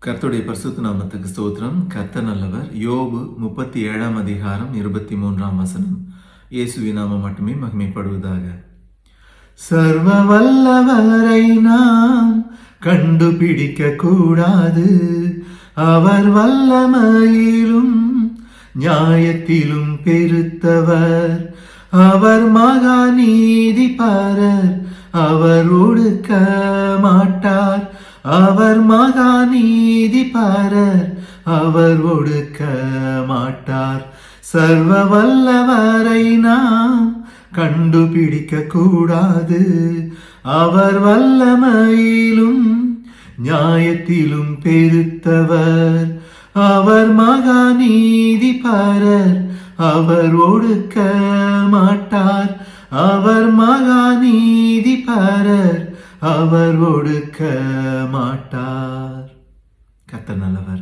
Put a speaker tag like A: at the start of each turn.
A: கர்த்தருடைய பரிசுத்த நாமத்துக்கு ஸ்தோத்திரம். கர்த்தர் நல்லவர். யோபு 37ஆம் அதிகாரம் 23ஆம் வசனம். இயேசுவின் நாமம் மட்டுமே மகிமைப்படுவதாக. சர்வ வல்லவரை நாம் கண்டுபிடிக்க கூடாது. அவர் வல்லமையிலும் நியாயத்திலும் பெருத்தவர். அவர் மகா நீதிபரர். அவர் ஒடுக்க மாட்டார். அவர் மகா நீதிபரர். அவர் ஒடுக்க மாட்டார். சர்வ வல்லவரை நாம் கண்டுபிடிக்க கூடாது. அவர் வல்லமையிலும் நியாயத்திலும் பெருத்தவர். அவர் மகா நீதிபரர். அவர் ஒடுக்க மாட்டார். அவர் மகா நீதிபரர். அவர் ஒடுக்க மாட்டார். கர்த்தர் நல்லவர்.